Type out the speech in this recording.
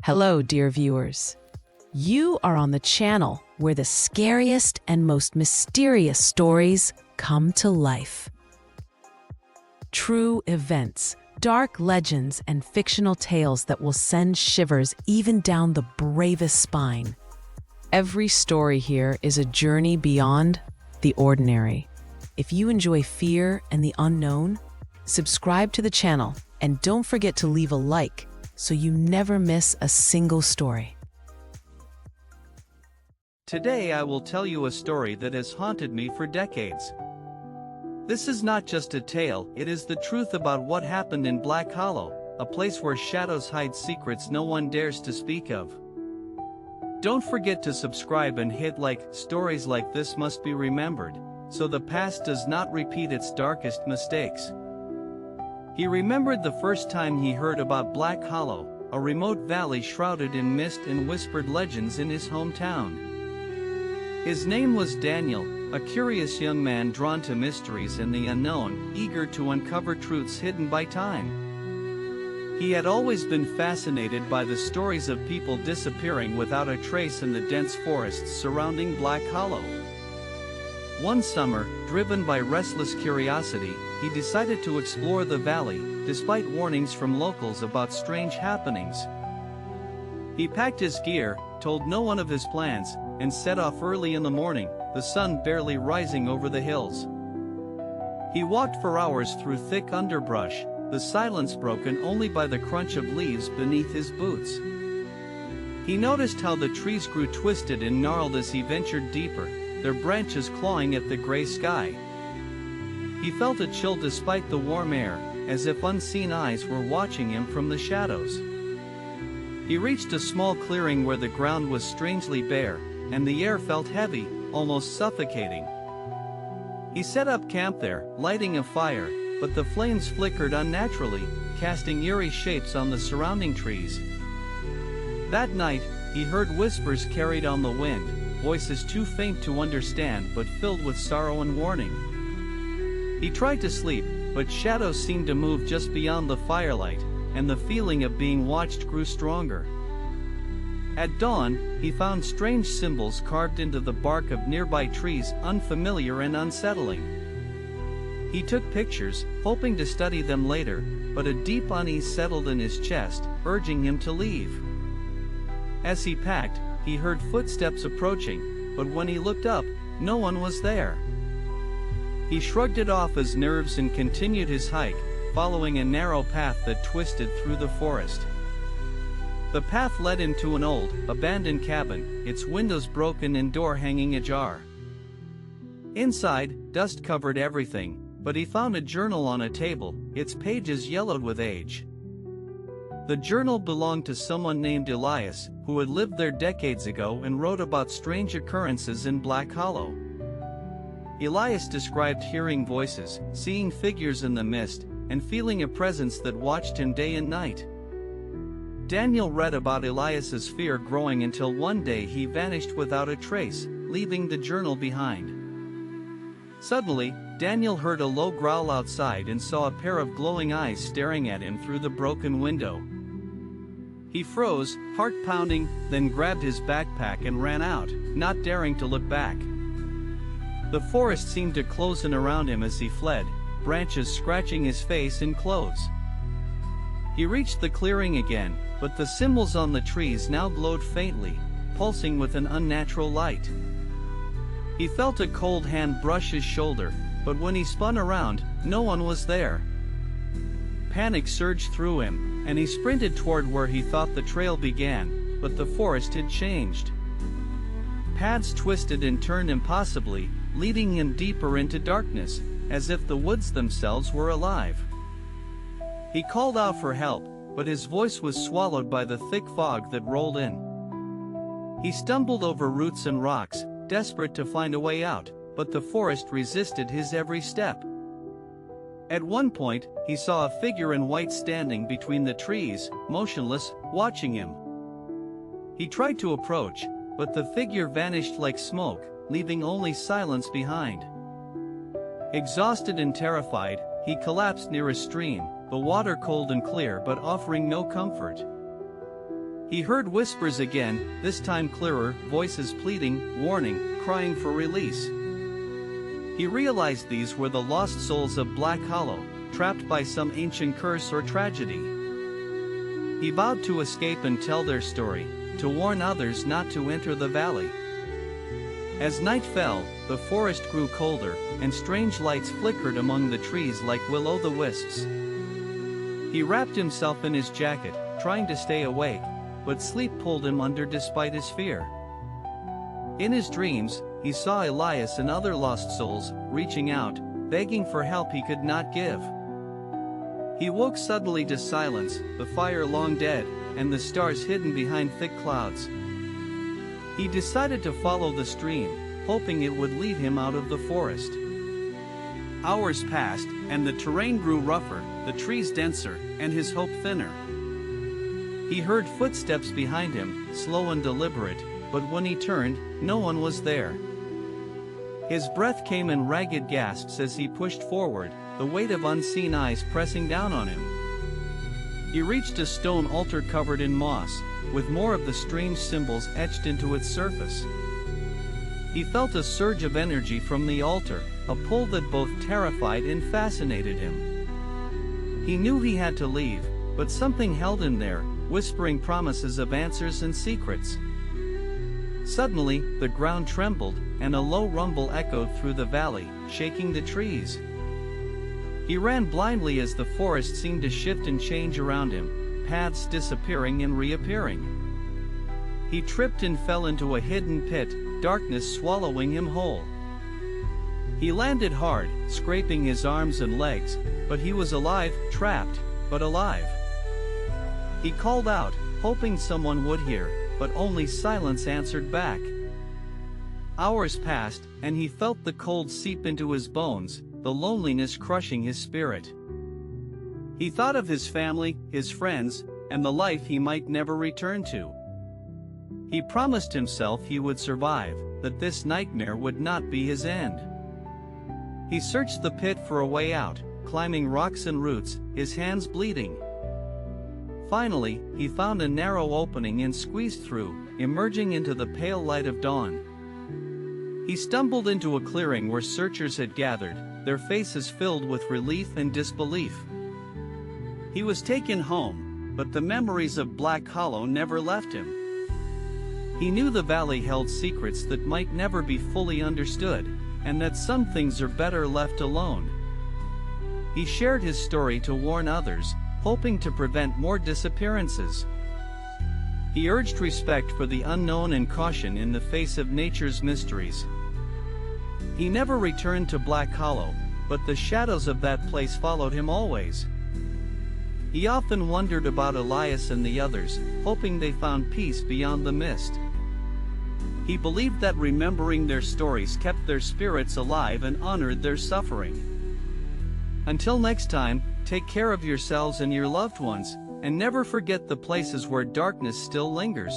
Hello, dear viewers. You are on the channel where the scariest and most mysterious stories come to life. True events, dark legends, and fictional tales that will send shivers even down the bravest spine. Every story here is a journey beyond the ordinary. If you enjoy fear and the unknown, subscribe to the channel and don't forget to leave a like so you never miss a single story. Today I will tell you a story that has haunted me for decades. This is not just a tale, it is the truth about what happened in Black Hollow, a place where shadows hide secrets no one dares to speak of. Don't forget to subscribe and hit like. Stories like this must be remembered, so the past does not repeat its darkest mistakes. He remembered the first time he heard about Black Hollow, a remote valley shrouded in mist and whispered legends in his hometown. His name was Daniel, a curious young man drawn to mysteries and the unknown, eager to uncover truths hidden by time. He had always been fascinated by the stories of people disappearing without a trace in the dense forests surrounding Black Hollow. One summer, driven by restless curiosity, he decided to explore the valley, despite warnings from locals about strange happenings. He packed his gear, told no one of his plans, and set off early in the morning, the sun barely rising over the hills. He walked for hours through thick underbrush, the silence broken only by the crunch of leaves beneath his boots. He noticed how the trees grew twisted and gnarled as he ventured deeper, their branches clawing at the gray sky. He felt a chill despite the warm air, as if unseen eyes were watching him from the shadows. He reached a small clearing where the ground was strangely bare, and the air felt heavy, almost suffocating. He set up camp there, lighting a fire, but the flames flickered unnaturally, casting eerie shapes on the surrounding trees. That night, he heard whispers carried on the wind, voices too faint to understand but filled with sorrow and warning. He tried to sleep, but shadows seemed to move just beyond the firelight, and the feeling of being watched grew stronger. At dawn, he found strange symbols carved into the bark of nearby trees, unfamiliar and unsettling. He took pictures, hoping to study them later, but a deep unease settled in his chest, urging him to leave. As he packed, he heard footsteps approaching, but when he looked up, no one was there. He shrugged it off as nerves and continued his hike, following a narrow path that twisted through the forest. The path led into an old, abandoned cabin, its windows broken and door hanging ajar. Inside, dust covered everything, but he found a journal on a table, its pages yellowed with age. The journal belonged to someone named Elias, who had lived there decades ago and wrote about strange occurrences in Black Hollow. Elias described hearing voices, seeing figures in the mist, and feeling a presence that watched him day and night. Daniel read about Elias's fear growing until one day he vanished without a trace, leaving the journal behind. Suddenly, Daniel heard a low growl outside and saw a pair of glowing eyes staring at him through the broken window. He froze, heart pounding, then grabbed his backpack and ran out, not daring to look back. The forest seemed to close in around him as he fled, branches scratching his face and clothes. He reached the clearing again, but the symbols on the trees now glowed faintly, pulsing with an unnatural light. He felt a cold hand brush his shoulder, but when he spun around, no one was there. Panic surged through him, and he sprinted toward where he thought the trail began, but the forest had changed. Paths twisted and turned impossibly, leading him deeper into darkness, as if the woods themselves were alive. He called out for help, but his voice was swallowed by the thick fog that rolled in. He stumbled over roots and rocks, desperate to find a way out, but the forest resisted his every step. At one point, he saw a figure in white standing between the trees, motionless, watching him. He tried to approach, but the figure vanished like smoke, leaving only silence behind. Exhausted and terrified, he collapsed near a stream, the water cold and clear but offering no comfort. He heard whispers again, this time clearer, voices pleading, warning, crying for release. He realized these were the lost souls of Black Hollow, trapped by some ancient curse or tragedy. He vowed to escape and tell their story, to warn others not to enter the valley. As night fell, the forest grew colder, and strange lights flickered among the trees like will-o'-the-wisps. He wrapped himself in his jacket, trying to stay awake, but sleep pulled him under despite his fear. In his dreams, he saw Elias and other lost souls, reaching out, begging for help he could not give. He woke suddenly to silence, the fire long dead, and the stars hidden behind thick clouds. He decided to follow the stream, hoping it would lead him out of the forest. Hours passed, and the terrain grew rougher, the trees denser, and his hope thinner. He heard footsteps behind him, slow and deliberate, but when he turned, no one was there. His breath came in ragged gasps as he pushed forward, the weight of unseen eyes pressing down on him. He reached a stone altar covered in moss, with more of the strange symbols etched into its surface. He felt a surge of energy from the altar, a pull that both terrified and fascinated him. He knew he had to leave, but something held him there, whispering promises of answers and secrets. Suddenly, the ground trembled, and a low rumble echoed through the valley, shaking the trees. He ran blindly as the forest seemed to shift and change around him, paths disappearing and reappearing. He tripped and fell into a hidden pit, darkness swallowing him whole. He landed hard, scraping his arms and legs, but he was alive, trapped, but alive. He called out, hoping someone would hear, but only silence answered back. Hours passed, and he felt the cold seep into his bones, the loneliness crushing his spirit. He thought of his family, his friends, and the life he might never return to. He promised himself he would survive, that this nightmare would not be his end. He searched the pit for a way out, climbing rocks and roots, his hands bleeding. Finally, he found a narrow opening and squeezed through, emerging into the pale light of dawn. He stumbled into a clearing where searchers had gathered, their faces filled with relief and disbelief. He was taken home, but the memories of Black Hollow never left him. He knew the valley held secrets that might never be fully understood, and that some things are better left alone. He shared his story to warn others, hoping to prevent more disappearances. He urged respect for the unknown and caution in the face of nature's mysteries. He never returned to Black Hollow, but the shadows of that place followed him always. He often wondered about Elias and the others, hoping they found peace beyond the mist. He believed that remembering their stories kept their spirits alive and honored their suffering. Until next time, take care of yourselves and your loved ones, and never forget the places where darkness still lingers.